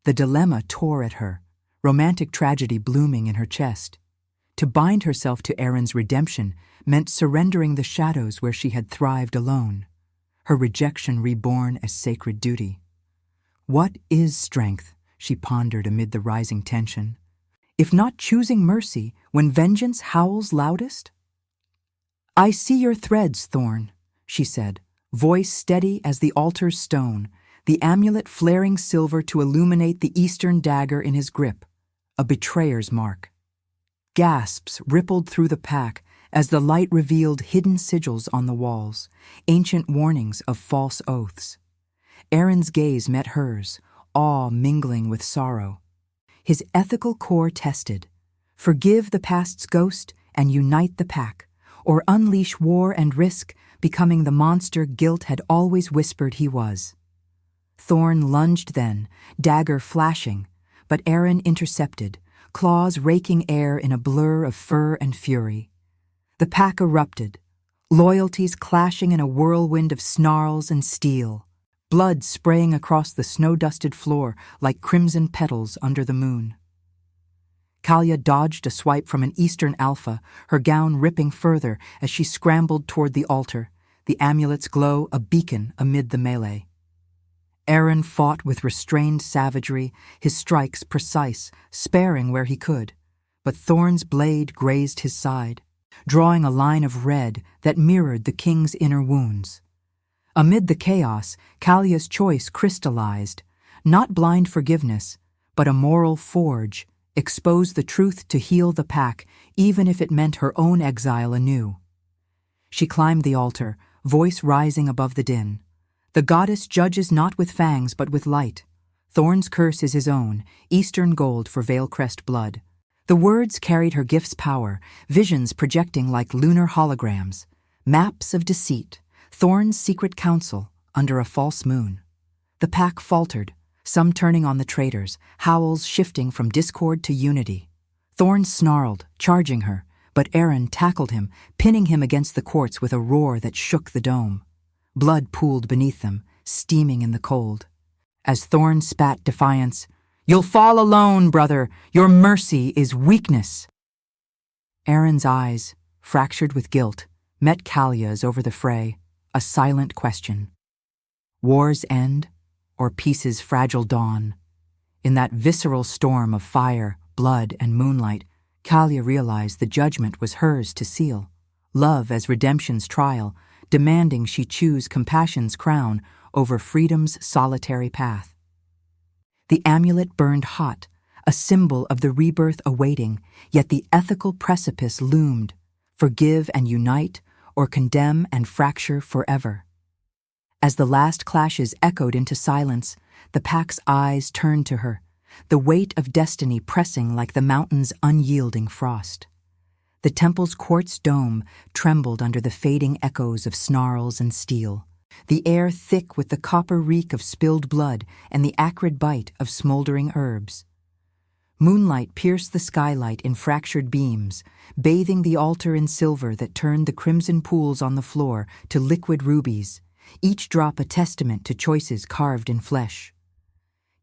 Speaker 1: The dilemma tore at her, romantic tragedy blooming in her chest. To bind herself to Aaron's redemption meant surrendering the shadows where she had thrived alone, her rejection reborn as sacred duty. What is strength, she pondered amid the rising tension, if not choosing mercy when vengeance howls loudest? I see your threads, Thorn, she said, voice steady as the altar's stone, the amulet flaring silver to illuminate the Eastern dagger in his grip, a betrayer's mark. Gasps rippled through the pack as the light revealed hidden sigils on the walls, ancient warnings of false oaths. Aaron's gaze met hers, awe mingling with sorrow. His ethical core tested. Forgive the past's ghost and unite the pack, or unleash war and risk becoming the monster guilt had always whispered he was. Thorn lunged then, dagger flashing, but Aaron intercepted, claws raking air in a blur of fur and fury. The pack erupted, loyalties clashing in a whirlwind of snarls and steel, blood spraying across the snow-dusted floor like crimson petals under the moon. Kalia dodged a swipe from an Eastern alpha, her gown ripping further as she scrambled toward the altar, the amulet's glow a beacon amid the melee. Aaron fought with restrained savagery, his strikes precise, sparing where he could, but Thorn's blade grazed his side, drawing a line of red that mirrored the king's inner wounds. Amid the chaos, Kalia's choice crystallized, not blind forgiveness, but a moral forge, expose the truth to heal the pack, even if it meant her own exile anew. She climbed the altar, voice rising above the din. The goddess judges not with fangs but with light. Thorn's curse is his own, Eastern gold for Veilcrest blood. The words carried her gift's power, visions projecting like lunar holograms, maps of deceit, Thorn's secret counsel under a false moon. The pack faltered, some turning on the traitors, howls shifting from discord to unity. Thorn snarled, charging her, but Aaron tackled him, pinning him against the quartz with a roar that shook the dome. Blood pooled beneath them, steaming in the cold. As Thorn spat defiance, "You'll fall alone, brother. Your mercy is weakness." Aaron's eyes, fractured with guilt, met Callia's over the fray, a silent question. War's end, or peace's fragile dawn? In that visceral storm of fire, blood, and moonlight, Callia realized the judgment was hers to seal. Love as redemption's trial, demanding she choose compassion's crown over freedom's solitary path. The amulet burned hot, a symbol of the rebirth awaiting, yet the ethical precipice loomed. Forgive and unite, or condemn and fracture forever. As the last clashes echoed into silence, the pack's eyes turned to her, the weight of destiny pressing like the mountain's unyielding frost. The temple's quartz dome trembled under the fading echoes of snarls and steel, the air thick with the copper reek of spilled blood and the acrid bite of smoldering herbs. Moonlight pierced the skylight in fractured beams, bathing the altar in silver that turned the crimson pools on the floor to liquid rubies, each drop a testament to choices carved in flesh.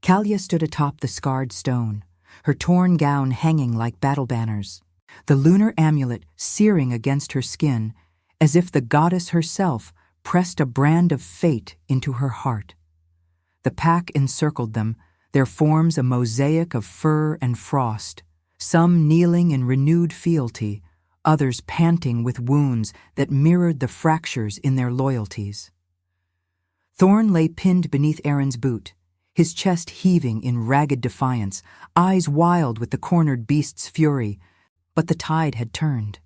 Speaker 1: Callia stood atop the scarred stone, her torn gown hanging like battle banners, the lunar amulet searing against her skin, as if the goddess herself pressed a brand of fate into her heart. The pack encircled them, their forms a mosaic of fur and frost, some kneeling in renewed fealty, others panting with wounds that mirrored the fractures in their loyalties. Thorn lay pinned beneath Aaron's boot, his chest heaving in ragged defiance, eyes wild with the cornered beast's fury, but the tide had turned.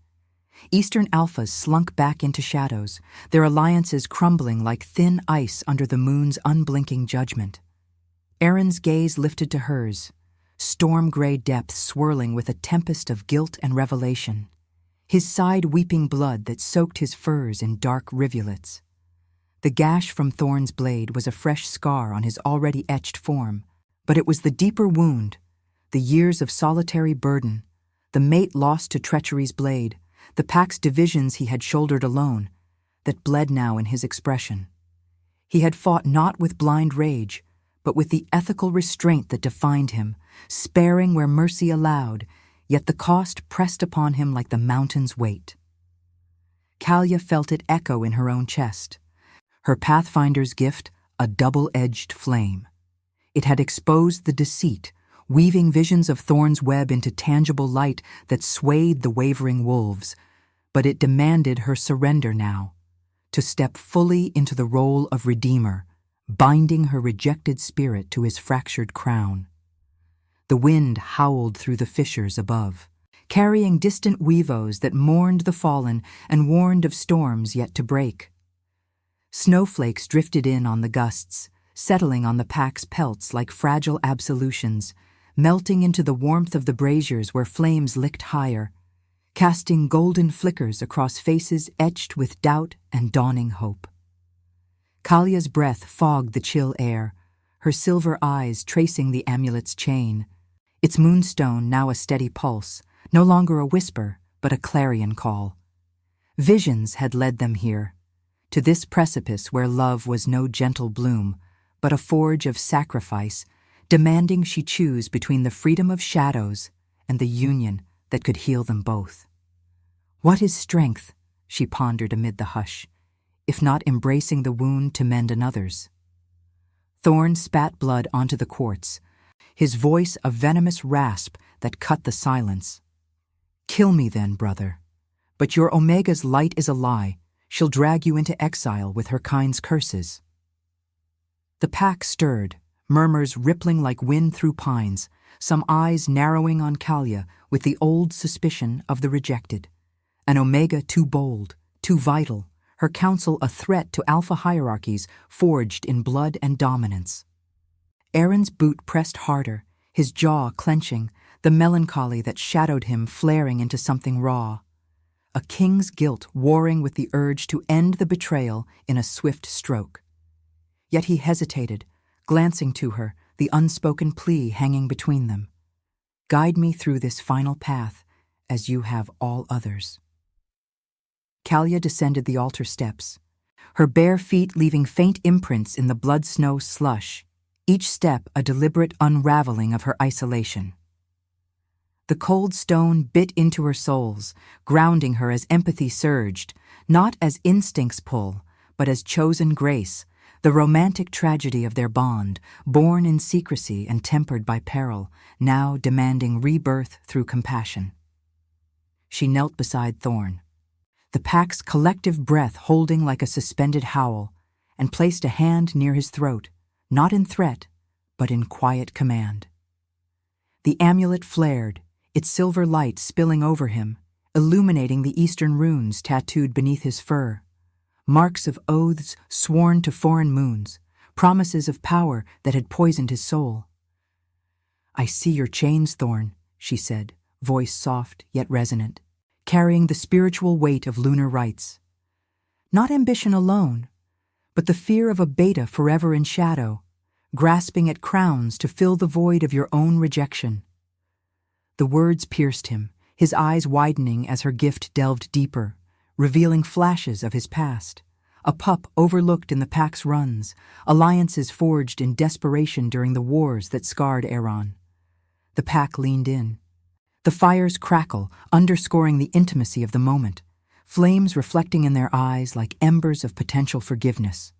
Speaker 1: Eastern alphas slunk back into shadows, their alliances crumbling like thin ice under the moon's unblinking judgment. Aaron's gaze lifted to hers, storm-gray depths swirling with a tempest of guilt and revelation, his side weeping blood that soaked his furs in dark rivulets. The gash from Thorn's blade was a fresh scar on his already etched form, but it was the deeper wound, the years of solitary burden, the mate lost to treachery's blade, the pack's divisions he had shouldered alone, that bled now in his expression. He had fought not with blind rage, but with the ethical restraint that defined him, sparing where mercy allowed, yet the cost pressed upon him like the mountain's weight. Callia felt it echo in her own chest. Her Pathfinder's gift, a double-edged flame. It had exposed the deceit, weaving visions of Thorn's web into tangible light that swayed the wavering wolves, but it demanded her surrender now, to step fully into the role of Redeemer, binding her rejected spirit to his fractured crown. The wind howled through the fissures above, carrying distant weavos that mourned the fallen and warned of storms yet to break. Snowflakes drifted in on the gusts, settling on the pack's pelts like fragile absolutions, melting into the warmth of the braziers where flames licked higher, casting golden flickers across faces etched with doubt and dawning hope. Callia's breath fogged the chill air, her silver eyes tracing the amulet's chain, its moonstone now a steady pulse, no longer a whisper, but a clarion call. Visions had led them here, to this precipice where love was no gentle bloom, but a forge of sacrifice, demanding she choose between the freedom of shadows and the union that could heal them both. What is strength, she pondered amid the hush, if not embracing the wound to mend another's? Thorn spat blood onto the quartz, his voice a venomous rasp that cut the silence. Kill me then, brother. But your Omega's light is a lie. She'll drag you into exile with her kind's curses. The pack stirred, murmurs rippling like wind through pines, some eyes narrowing on Callia with the old suspicion of the rejected. An Omega too bold, too vital, her counsel a threat to alpha hierarchies forged in blood and dominance. Aaron's boot pressed harder, his jaw clenching, the melancholy that shadowed him flaring into something raw. A king's guilt warring with the urge to end the betrayal in a swift stroke. Yet he hesitated, glancing to her, the unspoken plea hanging between them. Guide me through this final path, as you have all others. Callia descended the altar steps, her bare feet leaving faint imprints in the blood-snow slush, each step a deliberate unraveling of her isolation. The cold stone bit into her soles, grounding her as empathy surged, not as instincts pull, but as chosen grace, the romantic tragedy of their bond, born in secrecy and tempered by peril, now demanding rebirth through compassion. She knelt beside Thorn, the pack's collective breath holding like a suspended howl, and placed a hand near his throat, not in threat, but in quiet command. The amulet flared, its silver light spilling over him, illuminating the eastern runes tattooed beneath his fur, marks of oaths sworn to foreign moons, promises of power that had poisoned his soul. "I see your chains, Thorn," she said, voice soft yet resonant, carrying the spiritual weight of lunar rites. Not ambition alone, but the fear of a beta forever in shadow, grasping at crowns to fill the void of your own rejection. The words pierced him, his eyes widening as her gift delved deeper, revealing flashes of his past, a pup overlooked in the pack's runs, alliances forged in desperation during the wars that scarred Aeron. The pack leaned in. The fires crackle, underscoring the intimacy of the moment, flames reflecting in their eyes like embers of potential forgiveness.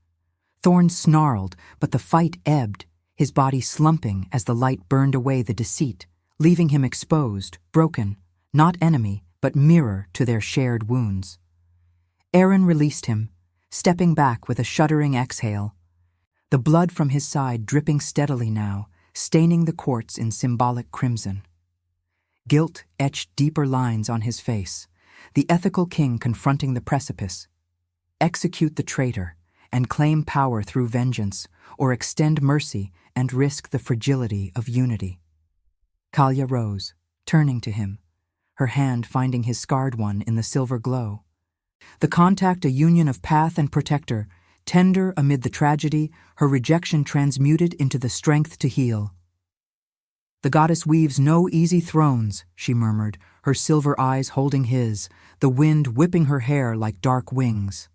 Speaker 1: Thorn snarled, but the fight ebbed, his body slumping as the light burned away the deceit, leaving him exposed, broken, not enemy, but mirror to their shared wounds. Aaron released him, stepping back with a shuddering exhale, the blood from his side dripping steadily now, staining the quartz in symbolic crimson. Guilt etched deeper lines on his face, the ethical king confronting the precipice. Execute the traitor, and claim power through vengeance, or extend mercy and risk the fragility of unity. Kalia rose, turning to him, her hand finding his scarred one in the silver glow. The contact a union of path and protector, tender amid the tragedy, her rejection transmuted into the strength to heal. "The goddess weaves no easy thrones," she murmured, her silver eyes holding his, the wind whipping her hair like dark wings.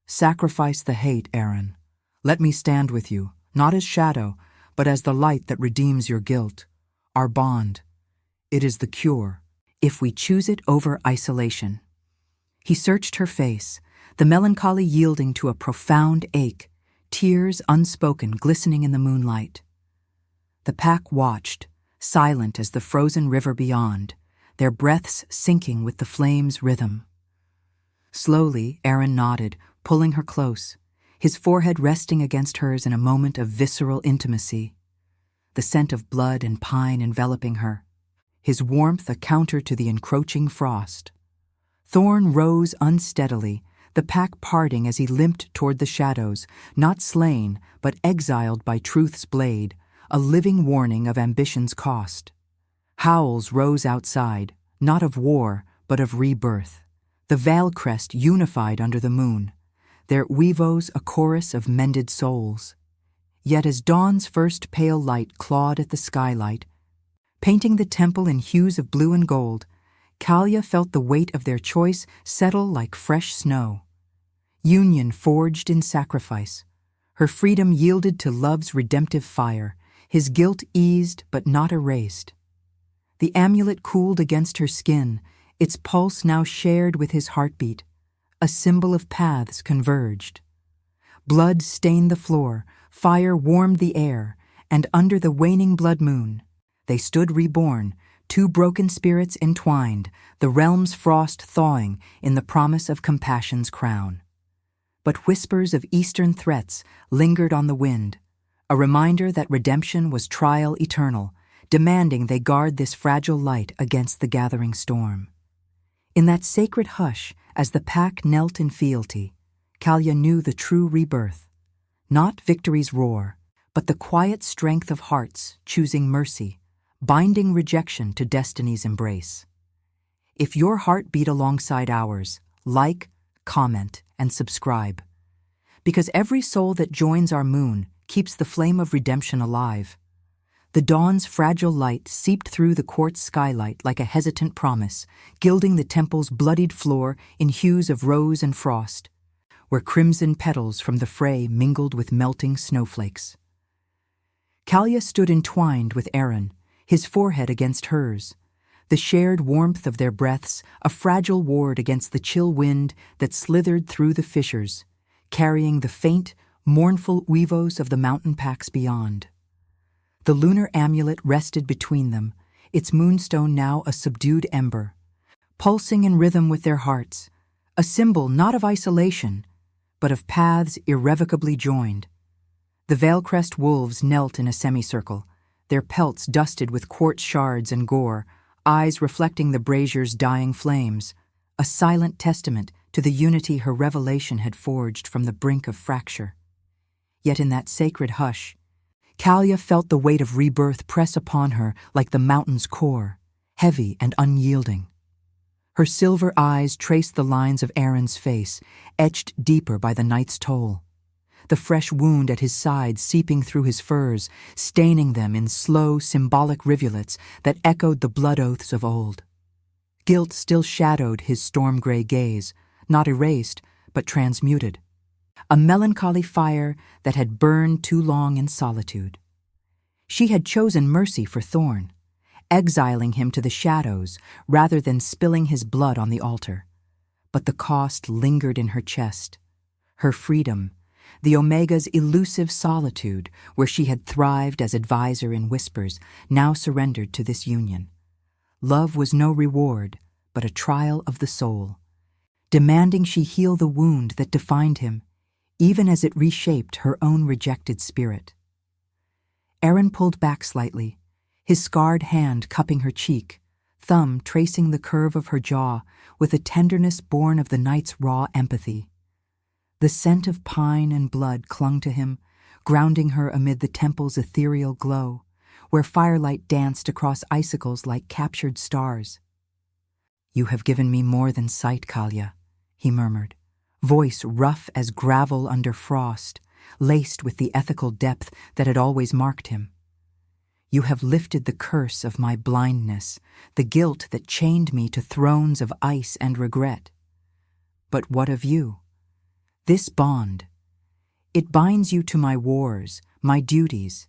Speaker 1: "Sacrifice the hate, Aaron. Let me stand with you, not as shadow, but as the light that redeems your guilt. Our bond. It is the cure, if we choose it over isolation." He searched her face, the melancholy yielding to a profound ache, tears unspoken glistening in the moonlight. The pack watched, silent as the frozen river beyond, their breaths syncing with the flame's rhythm. Slowly, Aaron nodded, pulling her close, his forehead resting against hers in a moment of visceral intimacy, the scent of blood and pine enveloping her, his warmth a counter to the encroaching frost. Thorn rose unsteadily, the pack parting as he limped toward the shadows, not slain, but exiled by truth's blade, a living warning of ambition's cost. Howls rose outside, not of war, but of rebirth. The Veil Crest unified under the moon, their weavos a chorus of mended souls. Yet as dawn's first pale light clawed at the skylight, painting the temple in hues of blue and gold, Kalia felt the weight of their choice settle like fresh snow. Union forged in sacrifice, her freedom yielded to love's redemptive fire, his guilt eased but not erased. The amulet cooled against her skin, its pulse now shared with his heartbeat, a symbol of paths converged. Blood stained the floor, fire warmed the air, and under the waning blood moon, they stood reborn, two broken spirits entwined, the realm's frost thawing in the promise of compassion's crown. But whispers of eastern threats lingered on the wind, a reminder that redemption was trial eternal, demanding they guard this fragile light against the gathering storm. In that sacred hush, as the pack knelt in fealty, Kalia knew the true rebirth, not victory's roar, but the quiet strength of hearts choosing mercy, binding rejection to destiny's embrace. If your heart beat alongside ours, like, comment, and subscribe. Because every soul that joins our moon keeps the flame of redemption alive. The dawn's fragile light seeped through the quartz skylight like a hesitant promise, gilding the temple's bloodied floor in hues of rose and frost. where crimson petals from the fray mingled with melting snowflakes. Kalia stood entwined with Aaron, his forehead against hers, the shared warmth of their breaths a fragile ward against the chill wind that slithered through the fissures, carrying the faint, mournful uivos of the mountain packs beyond. The lunar amulet rested between them, its moonstone now a subdued ember, pulsing in rhythm with their hearts, a symbol not of isolation, but of paths irrevocably joined. The Veilcrest wolves knelt in a semicircle, their pelts dusted with quartz shards and gore, eyes reflecting the brazier's dying flames, a silent testament to the unity her revelation had forged from the brink of fracture. Yet in that sacred hush, Kalia felt the weight of rebirth press upon her like the mountain's core, heavy and unyielding. Her silver eyes traced the lines of Aaron's face, etched deeper by the night's toll, the fresh wound at his side seeping through his furs, staining them in slow, symbolic rivulets that echoed the blood oaths of old. Guilt still shadowed his storm-gray gaze, not erased, but transmuted. A melancholy fire that had burned too long in solitude. She had chosen mercy for Thorn, exiling him to the shadows rather than spilling his blood on the altar. But the cost lingered in her chest. Her freedom, the Omega's elusive solitude, where she had thrived as advisor in whispers, now surrendered to this union. Love was no reward, but a trial of the soul, demanding she heal the wound that defined him, even as it reshaped her own rejected spirit. Aaron pulled back slightly, his scarred hand cupping her cheek, thumb tracing the curve of her jaw with a tenderness born of the night's raw empathy. The scent of pine and blood clung to him, grounding her amid the temple's ethereal glow, where firelight danced across icicles like captured stars. "You have given me more than sight, Kalia," he murmured, voice rough as gravel under frost, laced with the ethical depth that had always marked him. "You have lifted the curse of my blindness, the guilt that chained me to thrones of ice and regret. But what of you? This bond, it binds you to my wars, my duties.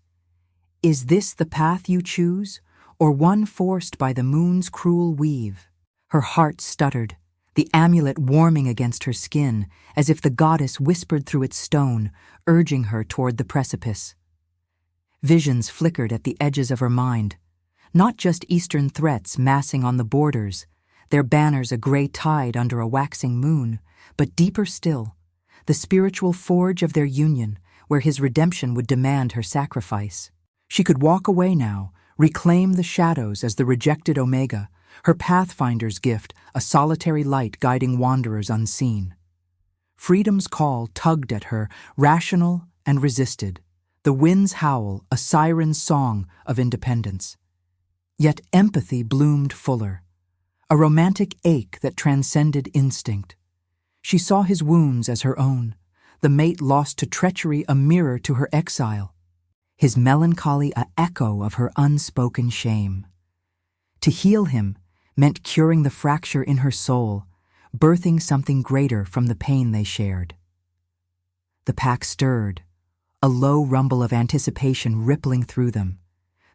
Speaker 1: Is this the path you choose, or one forced by the moon's cruel weave?" Her heart stuttered, the amulet warming against her skin, as if the goddess whispered through its stone, urging her toward the precipice. Visions flickered at the edges of her mind, not just eastern threats massing on the borders, their banners a gray tide under a waxing moon, but deeper still, the spiritual forge of their union, where his redemption would demand her sacrifice. She could walk away now, reclaim the shadows as the rejected Omega, her Pathfinder's gift, a solitary light guiding wanderers unseen. Freedom's call tugged at her, rational and resisted, the wind's howl a siren's song of independence. Yet empathy bloomed fuller, a romantic ache that transcended instinct. She saw his wounds as her own, the mate lost to treachery a mirror to her exile, his melancholy a echo of her unspoken shame. To heal him meant curing the fracture in her soul, birthing something greater from the pain they shared. The pack stirred, a low rumble of anticipation rippling through them,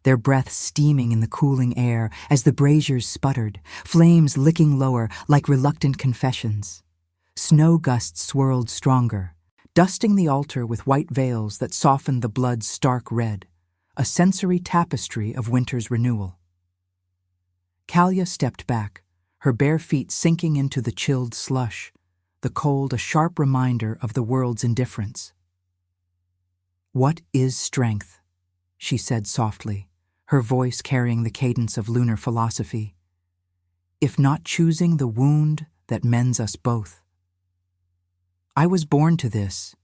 Speaker 1: their breath steaming in the cooling air as the braziers sputtered, flames licking lower like reluctant confessions. Snow gusts swirled stronger, dusting the altar with white veils that softened the blood's stark red, a sensory tapestry of winter's renewal. Kalia stepped back, her bare feet sinking into the chilled slush, the cold a sharp reminder of the world's indifference. "What is strength?" she said softly, her voice carrying the cadence of lunar philosophy. "If not choosing the wound that mends us both. I was born to this,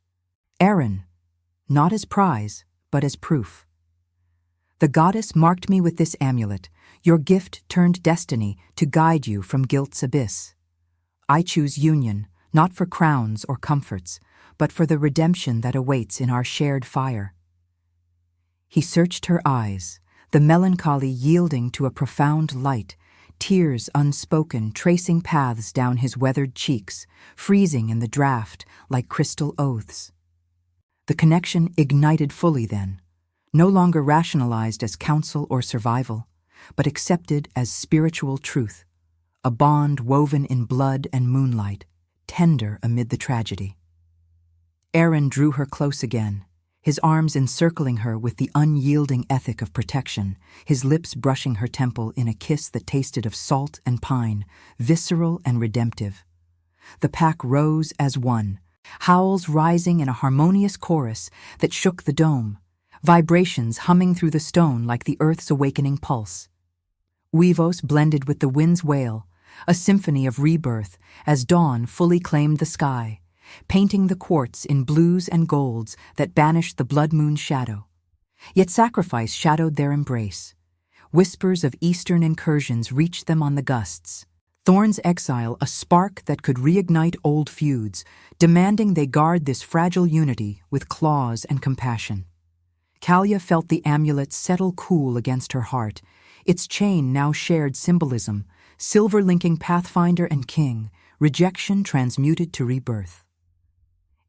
Speaker 1: Aaron, not as prize, but as proof. The goddess marked me with this amulet, your gift turned destiny to guide you from guilt's abyss. I choose union, not for crowns or comforts, but for the redemption that awaits in our shared fire." He searched her eyes, the melancholy yielding to a profound light, tears unspoken tracing paths down his weathered cheeks, freezing in the draught like crystal oaths. The connection ignited fully then, no longer rationalized as counsel or survival, but accepted as spiritual truth, a bond woven in blood and moonlight, tender amid the tragedy. Aaron drew her close again, his arms encircling her with the unyielding ethic of protection, his lips brushing her temple in a kiss that tasted of salt and pine, visceral and redemptive. The pack rose as one, howls rising in a harmonious chorus that shook the dome, vibrations humming through the stone like the earth's awakening pulse. Huevos blended with the wind's wail, a symphony of rebirth as dawn fully claimed the sky, painting the quartz in blues and golds that banished the blood moon's shadow. Yet sacrifice shadowed their embrace. Whispers of eastern incursions reached them on the gusts. Thorns exile a spark that could reignite old feuds, demanding they guard this fragile unity with claws and compassion. Kalia felt the amulet settle cool against her heart, its chain now shared symbolism, silver linking Pathfinder and King, rejection transmuted to rebirth.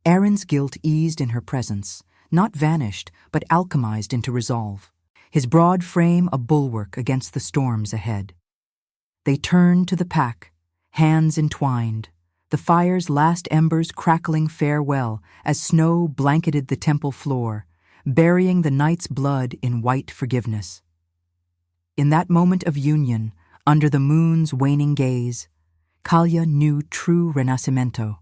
Speaker 1: Aaron's guilt eased in her presence, not vanished, but alchemized into resolve, his broad frame a bulwark against the storms ahead. They turned to the pack, hands entwined, the fire's last embers crackling farewell as snow blanketed the temple floor, burying the night's blood in white forgiveness. In that moment of union, under the moon's waning gaze, Kalia knew true renascimento.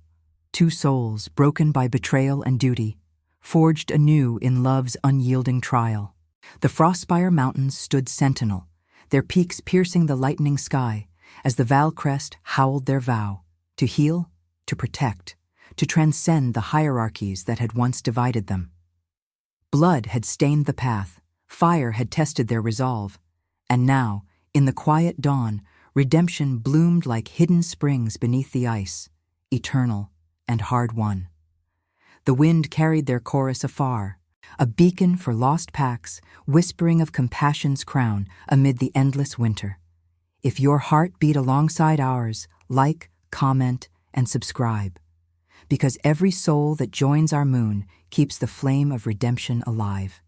Speaker 1: Two souls, broken by betrayal and duty, forged anew in love's unyielding trial. The Frostspire Mountains stood sentinel, their peaks piercing the lightening sky, as the Val Crest howled their vow, to heal, to protect, to transcend the hierarchies that had once divided them. Blood had stained the path, fire had tested their resolve, and now, in the quiet dawn, redemption bloomed like hidden springs beneath the ice, eternal and hard-won. The wind carried their chorus afar, a beacon for lost packs, whispering of compassion's crown amid the endless winter. If your heart beat alongside ours, like, comment, and subscribe, because every soul that joins our moon keeps the flame of redemption alive.